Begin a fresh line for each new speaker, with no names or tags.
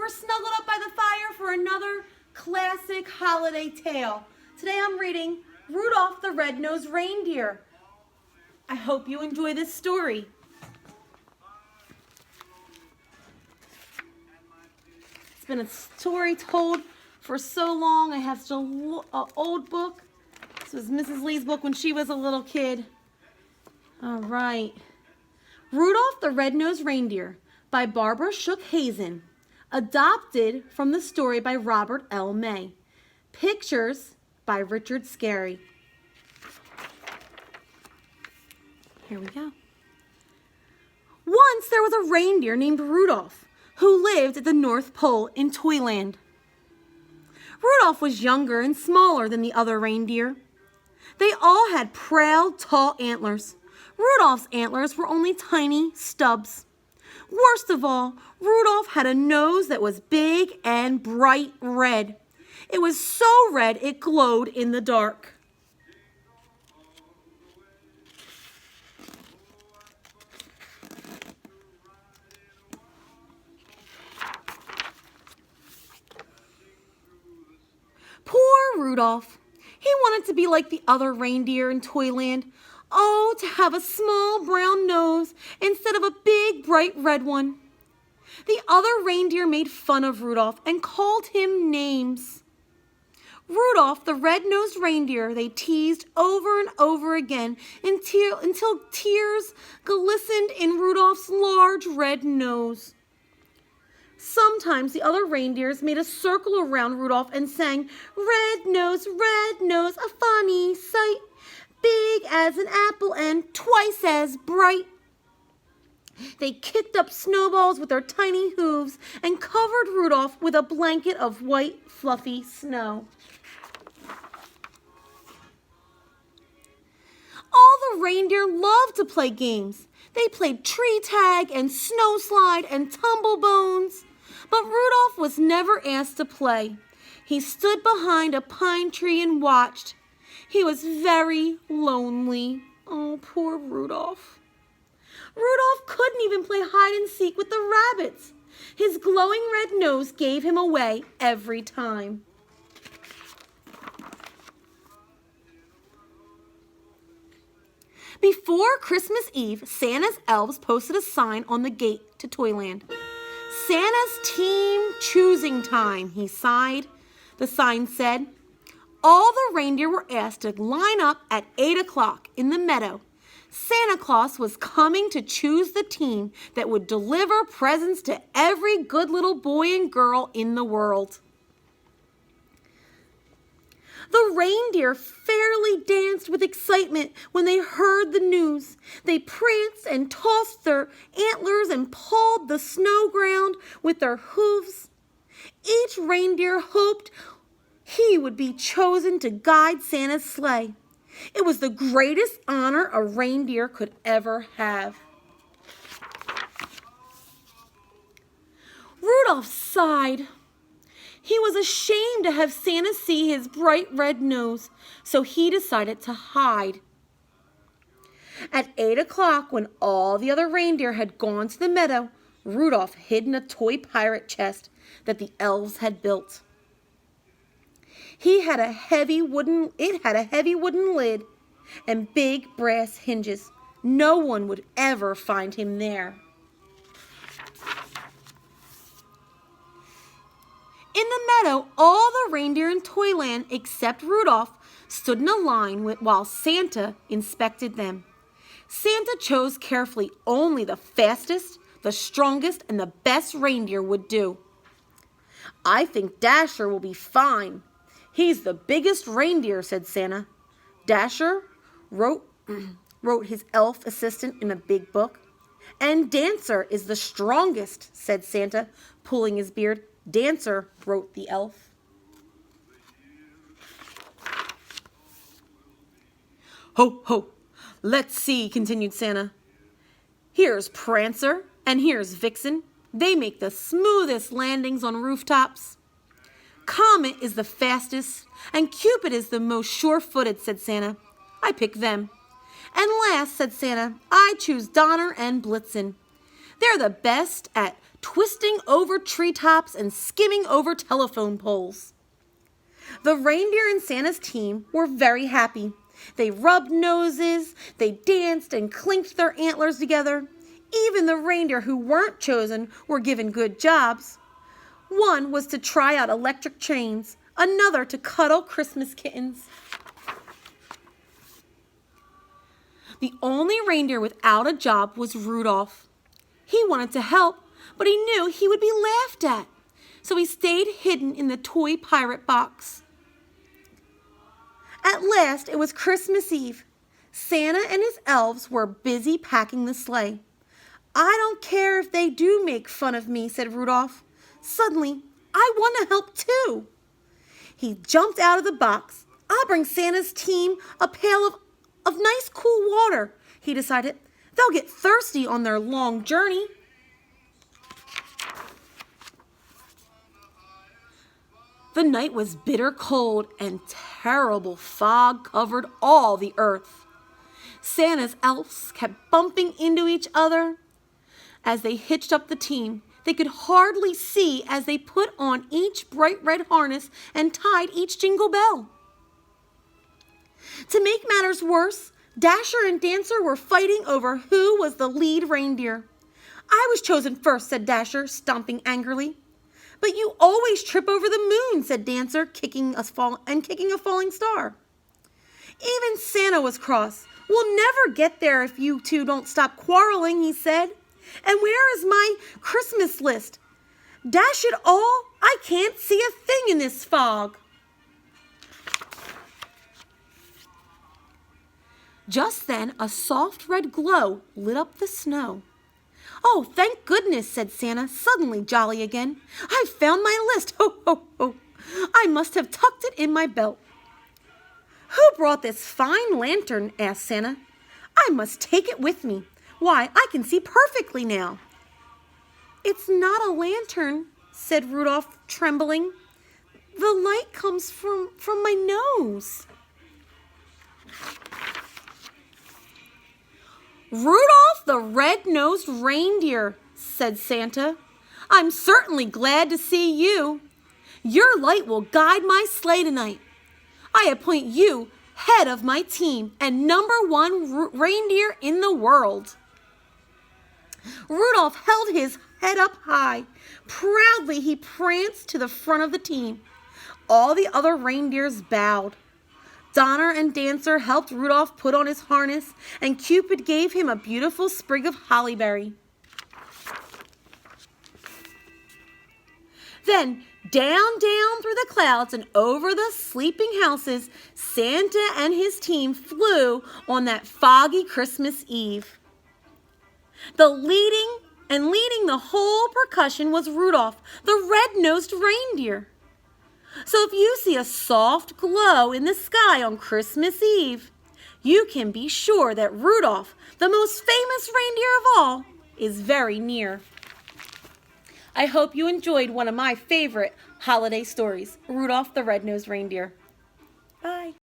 We're snuggled up by the fire for another classic holiday tale. Today I'm reading Rudolph the Red-nosed Reindeer. I hope you enjoy this story. It's been a story told for so long. I have still an old book. This was Mrs. Lee's book when she was a little kid. All right. Rudolph the Red-nosed Reindeer by Barbara Shook Hazen. Adopted from the story by Robert L. May. Pictures by Richard Scarry. Here we go. Once there was a reindeer named Rudolph who lived at the North Pole in Toyland. Rudolph was younger and smaller than the other reindeer. They all had proud, tall antlers. Rudolph's antlers were only tiny stubs. Worst of all, Rudolph had a nose that was big and bright red. It was so red it glowed in the dark. Poor Rudolph. He wanted to be like the other reindeer in Toyland. Oh, to have a small brown nose instead of a big bright red one. The other reindeer made fun of Rudolph and called him names. Rudolph the Red-nosed Reindeer they teased over and over again until tears glistened in Rudolph's large red nose. Sometimes the other reindeers made a circle around Rudolph and sang, red nose, a funny sight, big as an apple and twice as bright. They kicked up snowballs with their tiny hooves and covered Rudolph with a blanket of white, fluffy snow. All the reindeer loved to play games. They played tree tag and snow slide and tumble bones. But Rudolph was never asked to play. He stood behind a pine tree and watched. He was very lonely. Oh, poor Rudolph. Rudolph couldn't even play hide and seek with the rabbits. His glowing red nose gave him away every time. Before Christmas Eve, Santa's elves posted a sign on the gate to Toyland. Santa's team choosing time, he sighed. The sign said, all the reindeer were asked to line up at 8 o'clock in the meadow. Santa Claus was coming to choose the team that would deliver presents to every good little boy and girl in the world. The reindeer fairly danced with excitement when they heard the news. They pranced and tossed their antlers and pawed the snow ground with their hooves. Each reindeer hoped he would be chosen to guide Santa's sleigh. It was the greatest honor a reindeer could ever have. Rudolph sighed. He was ashamed to have Santa see his bright red nose, so he decided to hide. At 8 o'clock, when all the other reindeer had gone to the meadow, Rudolph hid in a toy pirate chest that the elves had built. It had a heavy wooden lid and big brass hinges. No one would ever find him there. In the meadow, all the reindeer in Toyland except Rudolph stood in a line while Santa inspected them. Santa chose carefully. Only the fastest, the strongest, and the best reindeer would do. I think Dasher will be fine. He's the biggest reindeer, said Santa. Dasher wrote his elf assistant in a big book. And Dancer is the strongest, said Santa, pulling his beard. Dancer, wrote the elf. Ho, ho, let's see, continued Santa. Here's Prancer, and here's Vixen. They make the smoothest landings on rooftops. Comet is the fastest, and Cupid is the most sure-footed, said Santa. I pick them. And last, said Santa, I choose Donner and Blitzen. They're the best at twisting over treetops and skimming over telephone poles. The reindeer and Santa's team were very happy. They rubbed noses, they danced and clinked their antlers together. Even the reindeer who weren't chosen were given good jobs. One was to try out electric trains, another to cuddle Christmas kittens. The only reindeer without a job was Rudolph. He wanted to help, but he knew he would be laughed at, so he stayed hidden in the toy pirate box. At last, it was Christmas Eve. Santa and his elves were busy packing the sleigh. "I don't care if they do make fun of me," said Rudolph. "Suddenly, I want to help too." He jumped out of the box. "I'll bring Santa's team a pail of nice cool water," he decided. "They'll get thirsty on their long journey." The night was bitter cold and terrible fog covered all the earth. Santa's elves kept bumping into each other. As they hitched up the team, they could hardly see as they put on each bright red harness and tied each jingle bell. To make matters worse, Dasher and Dancer were fighting over who was the lead reindeer. "I was chosen first," said Dasher, stomping angrily. "But you always trip over the moon," said Dancer, kicking a falling star. Even Santa was cross. "We'll never get there if you two don't stop quarreling," he said. "And where is my Christmas list? Dash it all, I can't see a thing in this fog." Just then, a soft red glow lit up the snow. "Oh, thank goodness," said Santa, suddenly jolly again. "I've found my list. Ho, ho, ho. I must have tucked it in my belt." "Who brought this fine lantern?" asked Santa. "I must take it with me. Why, I can see perfectly now." "It's not a lantern," said Rudolph, trembling. "The light comes from my nose." "Rudolph the Red-nosed Reindeer," said Santa. "I'm certainly glad to see you. Your light will guide my sleigh tonight. I appoint you head of my team and #1 reindeer in the world." Rudolph held his head up high. Proudly he pranced to the front of the team. All the other reindeers bowed. Donner and Dancer helped Rudolph put on his harness, and Cupid gave him a beautiful sprig of hollyberry. Then, down through the clouds and over the sleeping houses, Santa and his team flew on that foggy Christmas Eve. Leading the whole procession was Rudolph, the red-nosed reindeer. So if you see a soft glow in the sky on Christmas Eve, you can be sure that Rudolph, the most famous reindeer of all, is very near. I hope you enjoyed one of my favorite holiday stories, Rudolph the Red-Nosed Reindeer. Bye.